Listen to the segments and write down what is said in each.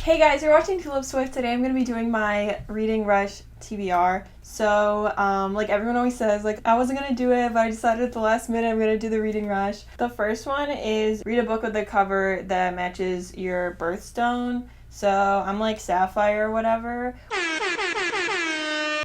Hey guys, you're watching Tulipswift. Today I'm going to be doing my Reading Rush TBR. So, like everyone always says, like I wasn't going to do it, but I decided at the last minute I'm going to do the Reading Rush. The first one is read a book with a cover that matches your birthstone. So, I'm like Sapphire or whatever.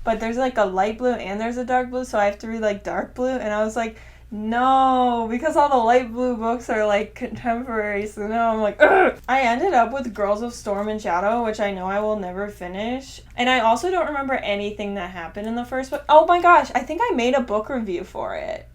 But there's like a light blue and there's a dark blue, so I have to read like dark blue, and I was like, no, because all the light blue books are like contemporary, so now I'm like, ugh! I ended up with Girls of Storm and Shadow, which I know I will never finish. And I also don't remember anything that happened in the first book. Oh my gosh, I think I made a book review for it.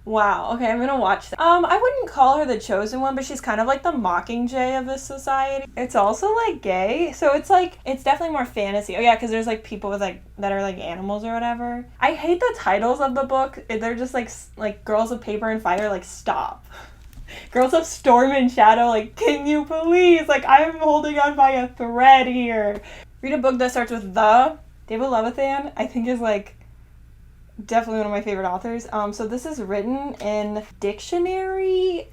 Wow, okay, I'm gonna watch that. I wouldn't call her the chosen one, but she's kind of like the Mockingjay of this society. It's also like gay, so it's like, it's definitely more fantasy. Oh yeah, because there's like people with like, that are like animals or whatever. I hate the titles of the book. They're just like Girls of Paper and Fire, like stop. Girls of Storm and Shadow, like can you please? Like I'm holding on by a thread here. Read a book that starts with the. David Levithan, I think is like, definitely one of my favorite authors. So this is written in dictionary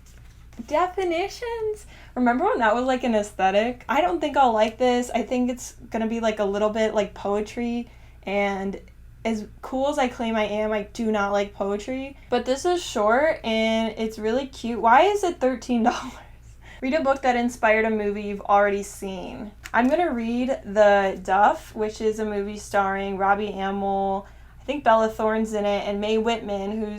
definitions. Remember when that was like an aesthetic? I don't think I'll like this. I think it's gonna be like a little bit like poetry, and as cool as I claim I am, I do not like poetry. But this is short and it's really cute. Why is it $13? Read a book that inspired a movie you've already seen. I'm gonna read The Duff, which is a movie starring Robbie Amell, I think Bella Thorne's in it, and Mae Whitman,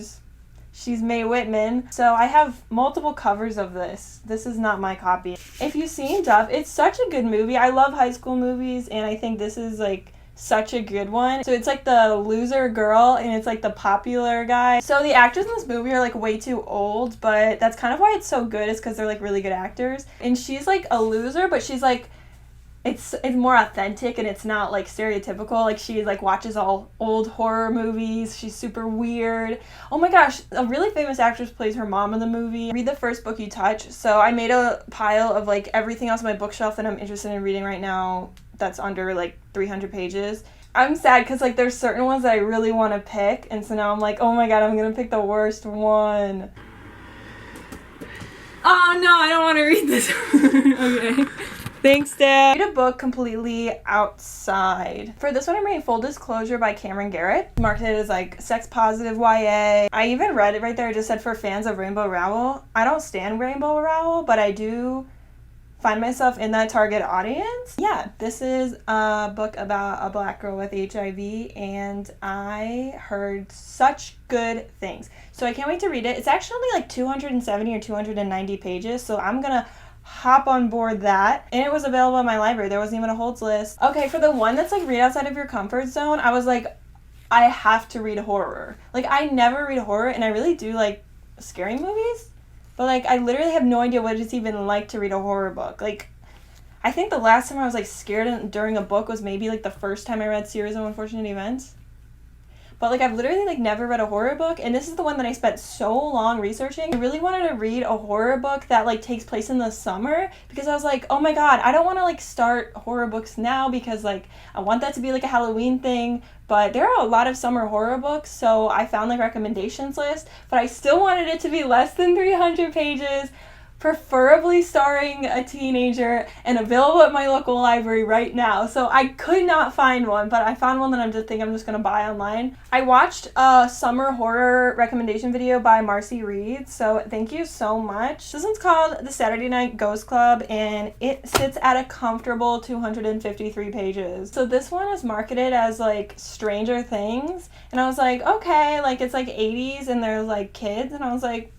she's Mae Whitman. So I have multiple covers of this. This is not my copy. If you've seen Duff, it's such a good movie. I love high school movies, and I think this is like such a good one. So it's like the loser girl, and it's like the popular guy. So the actors in this movie are like way too old, but that's kind of why it's so good, is because they're like really good actors. And she's like a loser, but she's like, it's more authentic, and it's not like stereotypical. Like she like watches all old horror movies. She's super weird. Oh my gosh, a really famous actress plays her mom in the movie. Read the first book you touch. So I made a pile of like everything else on my bookshelf that I'm interested in reading right now that's under like 300 pages. I'm sad because like there's certain ones that I really want to pick, and so now I'm like, oh my god, I'm gonna pick the worst one. Oh no, I don't want to read this. Okay. Thanks, Dad. Read a book completely outside. For this one, I'm reading Full Disclosure by Cameron Garrett. Marketed as like sex positive YA. I even read it right there. It just said for fans of Rainbow Rowell. I don't stand Rainbow Rowell, but I do find myself in that target audience. Yeah, this is a book about a black girl with HIV, and I heard such good things. So I can't wait to read it. It's actually only like 270 or 290 pages, so I'm gonna hop on board that. And it was available in my library. There wasn't even a holds list. Okay, for the one that's like read outside of your comfort zone, I was like, I have to read horror. Like I never read horror, and I really do like scary movies, but like I literally have no idea what it's even like to read a horror book. Like I think the last time I was like scared during a book was maybe like the first time I read Series of Unfortunate Events. But like I've literally like never read a horror book, and this is the one that I spent so long researching. I really wanted to read a horror book that like takes place in the summer, because I was like, oh my god, I don't want to like start horror books now because like I want that to be like a Halloween thing, but there are a lot of summer horror books, so I found like recommendations list, but I still wanted it to be less than 300 pages. Preferably starring a teenager, and available at my local library right now. So I could not find one, but I found one that I'm just gonna buy online. I watched a summer horror recommendation video by Marcy Reed, so thank you so much. This one's called The Saturday Night Ghost Club, and it sits at a comfortable 253 pages. So this one is marketed as like Stranger Things, and I was like, okay, like it's like 80s and they're like kids, and I was like,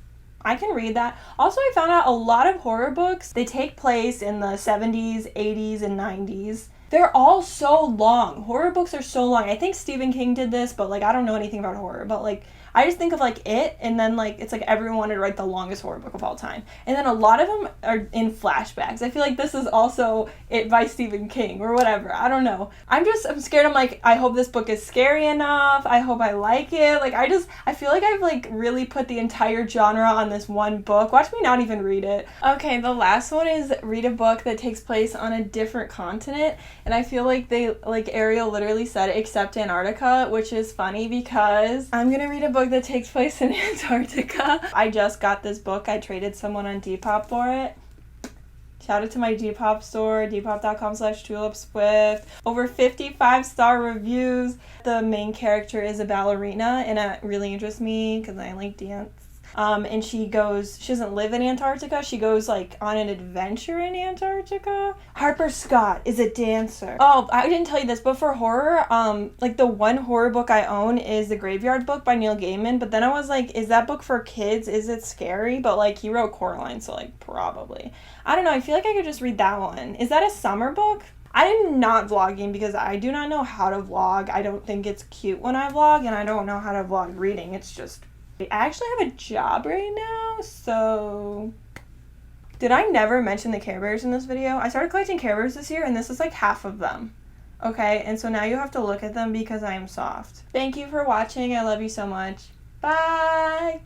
I can read that. Also, I found out a lot of horror books, they take place in the 70s, 80s, and 90s. They're all so long. Horror books are so long. I think Stephen King did this, but like I don't know anything about horror. But like I just think of like It, and then like it's like everyone wanted to write the longest horror book of all time. And then a lot of them are in flashbacks. I feel like this is also It by Stephen King or whatever. I don't know. I'm scared. I'm like, I hope this book is scary enough. I hope I like it. Like I feel like I've like really put the entire genre on this one book. Watch me not even read it. Okay, the last one is read a book that takes place on a different continent. And I feel like Ariel literally said except Antarctica, which is funny because I'm gonna read a book that takes place in Antarctica. I just got this book. I traded someone on Depop for it. Shout out to my Depop store, depop.com/tulipswift. Over 50 5-star reviews. The main character is a ballerina, and it really interests me because I like dance. And she doesn't live in Antarctica. She goes like on an adventure in Antarctica. Harper Scott is a dancer. Oh, I didn't tell you this, but for horror, like the one horror book I own is The Graveyard Book by Neil Gaiman. But then I was like, is that book for kids? Is it scary? But like he wrote Coraline, so like probably. I don't know. I feel like I could just read that one. Is that a summer book? I am not vlogging because I do not know how to vlog. I don't think it's cute when I vlog, and I don't know how to vlog reading. It's just... I actually have a job right now, so... Did I never mention the Care Bears in this video? I started collecting Care Bears this year, and this is like half of them. Okay, and so now you have to look at them because I am soft. Thank you for watching. I love you so much. Bye!